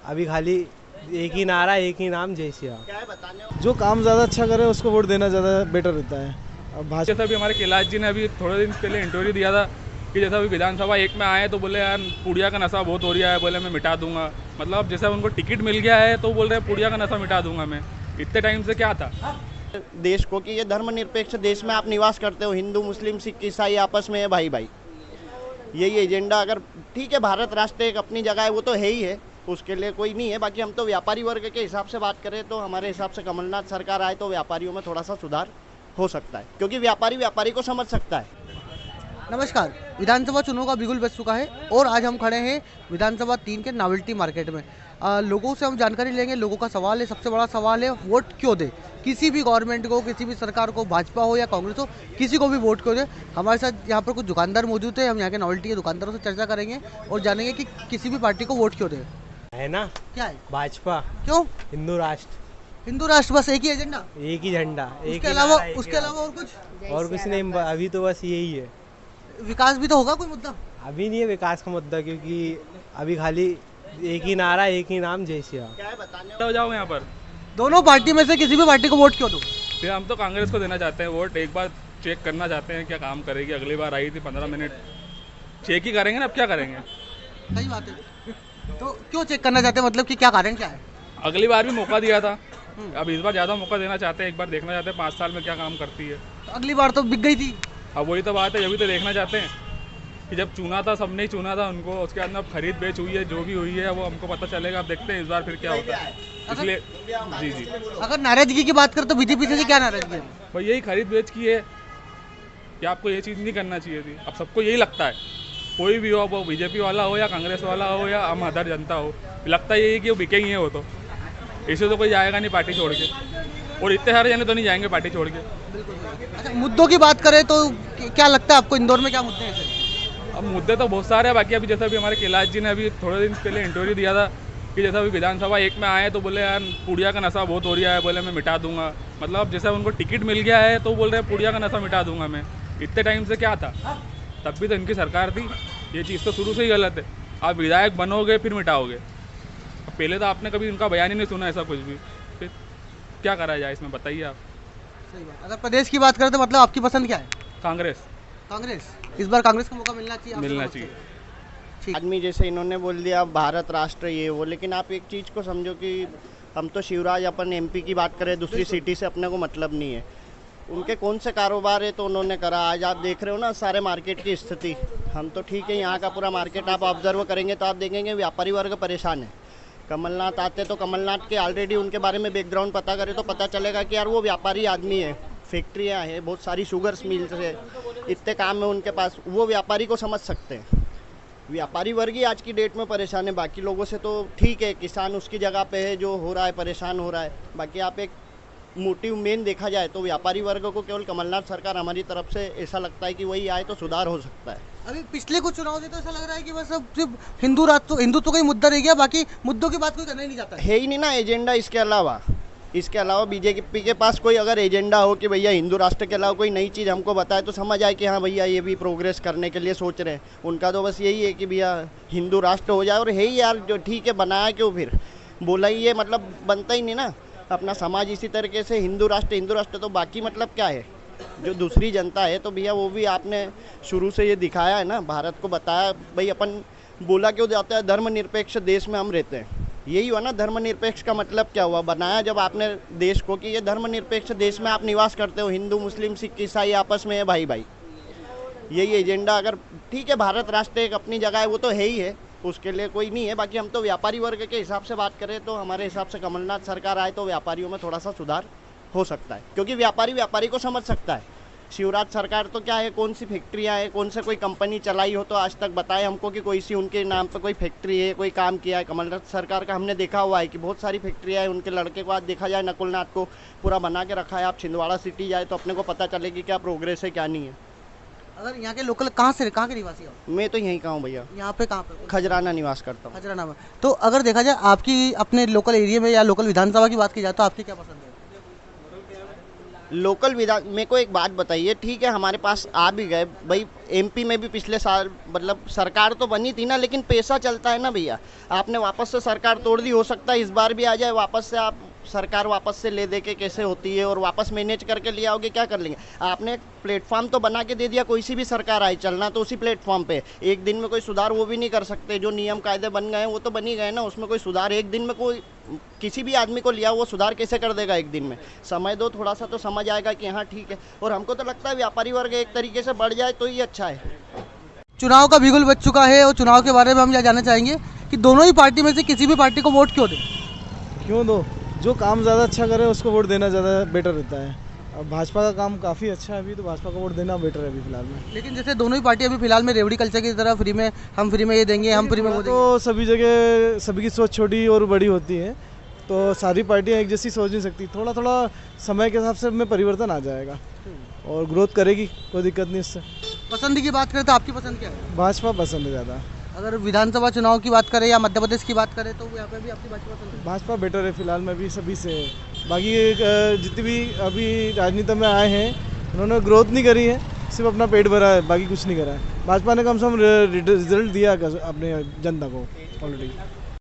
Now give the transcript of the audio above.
अभी खाली एक ही नारा, एक ही नाम, जय श्री राम। क्या है बताने जो काम ज़्यादा अच्छा करे उसको वोट देना ज़्यादा बेटर रहता है। अब भाजपा जैसा भी हमारे कैलाश जी ने अभी थोड़े दिन पहले इंटरव्यू दिया था कि जैसा अभी विधानसभा एक में आए तो बोले यार पुड़िया का नशा बहुत हो रहा है, बोले मैं मिटा दूंगा। मतलब जैसा उनको टिकट मिल गया है तो बोल रहे हैं पुड़िया का नशा मिटा दूंगा मैं। इतने टाइम से क्या था देश को कि ये धर्मनिरपेक्ष देश में आप निवास करते हो, हिंदू मुस्लिम सिख ईसाई आपस में है भाई भाई। यही एजेंडा अगर ठीक है, भारत राष्ट्र एक अपनी जगह है, वो तो है ही है, उसके लिए कोई नहीं है। बाकी हम तो व्यापारी वर्ग के हिसाब से बात करें तो हमारे हिसाब से कमलनाथ सरकार आए तो व्यापारियों में थोड़ा सा सुधार हो सकता है, क्योंकि व्यापारी को समझ सकता है। नमस्कार। विधानसभा चुनाव का बिगुल बज चुका है और आज हम खड़े हैं विधानसभा 3 के नावल्टी मार्केट में। लोगों से हम जानकारी लेंगे। लोगों का सवाल है, सबसे बड़ा सवाल है वोट क्यों दे, किसी भी गवर्नमेंट को, किसी भी सरकार को, भाजपा हो या कांग्रेस हो, किसी को भी वोट क्यों दे। हमारे साथ यहाँ पर कुछ दुकानदार मौजूद है। हम यहाँ के नावल्टी के दुकानदारों से चर्चा करेंगे और जानेंगे कि किसी भी पार्टी को वोट क्यों दे। है ना, क्या है, भाजपा, क्यों हिंदू राष्ट्र, हिंदू राष्ट्र, बस एक ही एजेंडा, एक ही झंडा, एक उसके ही अलावा नारा, एक ही उसके अलावा और कुछ नाम। और कुछ नहीं, अभी तो बस यही है। विकास भी तो होगा कोई मुद्दा। अभी नहीं है विकास का मुद्दा, क्योंकि अभी खाली एक ही नारा, एक ही नाम, जय श्री राम। क्या है बताने हो जाओ यहाँ पर। दोनों पार्टी में से किसी भी पार्टी को वोट क्यों दो। फिर हम तो कांग्रेस को देना चाहते हैं वोट। एक बार चेक करना चाहते हैं क्या काम करेगी। अगली बार आई थी 15 मिनट, चेक ही करेंगे ना, अब क्या करेंगे। सही बात है। तो क्यों चेक करना चाहते हैं, मतलब कि क्या कारण क्या है। अगली बार भी मौका दिया था, अब इस बार ज़्यादा मौका देना चाहते हैं। एक बार देखना चाहते हैं 5 साल में क्या काम करती है। तो अगली बार तो बिक गई थी। अब वही तो बात है, ये भी तो देखना चाहते हैं कि जब चुना था सबने ही चुना था उनको, उसके बाद में अब खरीद बेच हुई है, जो भी हुई है वो हमको पता चलेगा। अब देखते हैं इस बार फिर क्या होता है। इसलिए जी अगर नाराजगी की बात करें तो बीजेपी से क्या नाराजगी है। भाई यही खरीद बेच की है कि आपको ये चीज़ नहीं करना चाहिए थी। अब सबको यही लगता है, कोई भी हो, वो बीजेपी वाला हो या कांग्रेस वाला हो या आम आदर जनता हो, लगता है यही कि वो बिकेंगे वो तो। इसे तो कोई जाएगा नहीं पार्टी छोड़ के, और इतने सारे जने तो नहीं जाएंगे पार्टी छोड़ के। अच्छा, मुद्दों की बात करें तो क्या लगता है आपको इंदौर में क्या मुद्दे हैं ऐसे? अब मुद्दे तो बहुत सारे हैं। बाकी अभी जैसा भी हमारे कैलाश जी ने अभी थोड़े दिन पहले इंटरव्यू दिया था कि जैसा अभी विधानसभा एक में आए तो बोले यार पुड़िया का नशा बहुत हो रहा है, बोले मैं मिटा दूंगा। मतलब जैसा उनको टिकट मिल गया है तो बोल रहे हैं पुड़िया का नशा मिटा दूंगा मैं। इतने टाइम से क्या था, तब भी तो इनकी सरकार थी। ये चीज़ तो शुरू से ही गलत है। आप विधायक बनोगे फिर मिटाओगे। पहले तो आपने कभी उनका बयान ही नहीं सुना ऐसा कुछ भी, फिर क्या करा जाए इसमें, बताइए आप। सही बात। अगर प्रदेश की बात करें तो मतलब आपकी पसंद क्या है। कांग्रेस। कांग्रेस। इस बार कांग्रेस को मौका मिलना चाहिए। मिलना चाहिए। ठीक। आदमी जैसे इन्होंने बोल दिया भारत राष्ट्र ये वो, लेकिन आप एक चीज़ को समझो कि हम तो शिवराज अपन एमपी की बात करें, दूसरी सिटी से अपने को मतलब नहीं है। उनके कौन से कारोबार है तो उन्होंने करा। आज आप देख रहे हो ना सारे मार्केट की स्थिति। हम तो ठीक है, यहाँ का पूरा मार्केट आप ऑब्जर्व करेंगे तो आप देखेंगे व्यापारी वर्ग परेशान है। कमलनाथ आते तो कमलनाथ के ऑलरेडी उनके बारे में बैकग्राउंड पता करें तो पता चलेगा कि यार वो व्यापारी आदमी है। फैक्ट्रियाँ हैं, बहुत सारी शुगर्स मिल्स है, इतने काम है उनके पास, वो व्यापारी को समझ सकते हैं। व्यापारी वर्ग ही आज की डेट में परेशान है। बाकी लोगों से तो ठीक है, किसान उसकी जगह पे है, जो हो रहा है परेशान हो रहा है। बाकी आप एक मोटिव मेन देखा जाए तो व्यापारी वर्ग को केवल कमलनाथ सरकार हमारी तरफ से ऐसा लगता है कि वही आए तो सुधार हो सकता है। अभी पिछले कुछ चुनाव से तो ऐसा लग रहा है कि बस अब सिर्फ हिंदुत्व का ही मुद्दा रह गया, बाकी मुद्दों की बात कोई करना ही नहीं चाहता है। है ही नहीं ना एजेंडा। इसके अलावा बीजेपी के पास कोई अगर एजेंडा हो कि भैया हिंदू राष्ट्र के अलावा कोई नई चीज़ हमको बताए तो समझ आए कि हाँ भैया ये भी प्रोग्रेस करने के लिए सोच रहे हैं। उनका तो बस यही है कि भैया हिंदू राष्ट्र हो जाए, और है ही यार, जो ठीक है बनाया क्यों फिर, बोला ही ये मतलब बनता ही नहीं ना। अपना समाज इसी तरीके से हिंदू राष्ट्र तो बाकी मतलब क्या है, जो दूसरी जनता है तो भैया वो भी आपने शुरू से ये दिखाया है ना, भारत को बताया भाई अपन बोला क्यों जाता है धर्मनिरपेक्ष देश में हम रहते हैं। यही हुआ ना, धर्मनिरपेक्ष का मतलब क्या हुआ, बनाया जब आपने देश को कि ये धर्मनिरपेक्ष देश में आप निवास करते हो, हिंदू मुस्लिम सिख ईसाई आपस में है भाई भाई। यही एजेंडा अगर ठीक है, भारत राष्ट्र एक अपनी जगह है, वो तो है ही है, उसके लिए कोई नहीं है। बाकी हम तो व्यापारी वर्ग के हिसाब से बात करें तो हमारे हिसाब से कमलनाथ सरकार आए तो व्यापारियों में थोड़ा सा सुधार हो सकता है, क्योंकि व्यापारी को समझ सकता है। शिवराज सरकार तो क्या है, कौन सी फैक्ट्रियाँ हैं, कौन से कोई कंपनी चलाई हो तो आज तक बताए हमको कि कोई सी उनके नाम पे कोई फैक्ट्री है, कोई काम किया है। कमलनाथ सरकार का हमने देखा हुआ है कि बहुत सारी फैक्ट्रियाँ हैं। उनके लड़के को आज देखा जाए, नकुलनाथ को पूरा बना के रखा है। आप छिंदवाड़ा सिटी जाए तो अपने को पता चलेगी क्या प्रोग्रेस है क्या नहीं है। अगर यहाँ के लोकल कहाँ के निवासी हो। मैं तो यहीं का हूँ भैया, यहाँ पे कहाँ पे। खजराना निवास करता हूँ। खजराना में। तो अगर देखा जाए आपकी अपने लोकल एरिया में या लोकल विधानसभा की बात की जाए तो आपकी क्या पसंद है। लोकल विधान मेरे को एक बात बताइए, ठीक है हमारे पास आ भी गए भाई, एमपी में भी पिछले साल मतलब सरकार तो बनी थी ना, लेकिन पैसा चलता है ना भैया। आपने वापस से सरकार तोड़ दी, हो सकता है इस बार भी आ जाए वापस से, आप सरकार वापस से ले दे के कैसे होती है और वापस मैनेज करके ले आओगे, क्या कर लेंगे। आपने एक प्लेटफॉर्म तो बना के दे दिया, कोई सी भी सरकार आए, चलना तो उसी प्लेटफॉर्म पे। एक दिन में कोई सुधार वो भी नहीं कर सकते, जो नियम कायदे बन गए हैं वो तो बन ही गए ना, उसमें कोई सुधार एक दिन में कोई किसी भी आदमी को लिया वो सुधार कैसे कर देगा एक दिन में। समय दो थोड़ा सा, तो समझ आएगा कि हाँ ठीक है। और हमको तो लगता है व्यापारी वर्ग एक तरीके से बढ़ जाए तो ही अच्छा है। चुनाव का बिगुल बज चुका है और चुनाव के बारे में हम यह जानना चाहेंगे कि दोनों ही पार्टी में से किसी भी पार्टी को वोट क्यों दें। क्यों दो, जो काम ज़्यादा अच्छा करे उसको वोट देना ज़्यादा बेटर रहता है। अब भाजपा का काम काफ़ी अच्छा है अभी, तो भाजपा को वोट देना बेटर है अभी फिलहाल में। लेकिन जैसे दोनों ही पार्टी अभी फिलहाल में रेवड़ी कल्चर की तरह फ्री में, हम फ्री में ये देंगे, हम फ्री में वो देंगे। तो सभी जगह सभी की सोच छोटी और बड़ी होती है, तो सारी पार्टियां एक जैसी सोच नहीं सकती। थोड़ा थोड़ा समय के हिसाब से में परिवर्तन आ जाएगा और ग्रोथ करेगी, कोई दिक्कत नहीं इससे। पसंद की बात करें तो आपकी पसंद क्या है। भाजपा पसंद है ज़्यादा। अगर विधानसभा चुनाव की बात करें या मध्य प्रदेश की बात करें तो यहाँ पे भी आपकी भाजपा पसंद है। भाजपा बेटर है फिलहाल में भी सभी से। बाकी जितने भी अभी राजनीति में आए हैं उन्होंने ग्रोथ नहीं करी है, सिर्फ अपना पेट भरा है, बाकी कुछ नहीं करा है। भाजपा ने कम से कम रिजल्ट दिया अपने जनता को ऑलरेडी।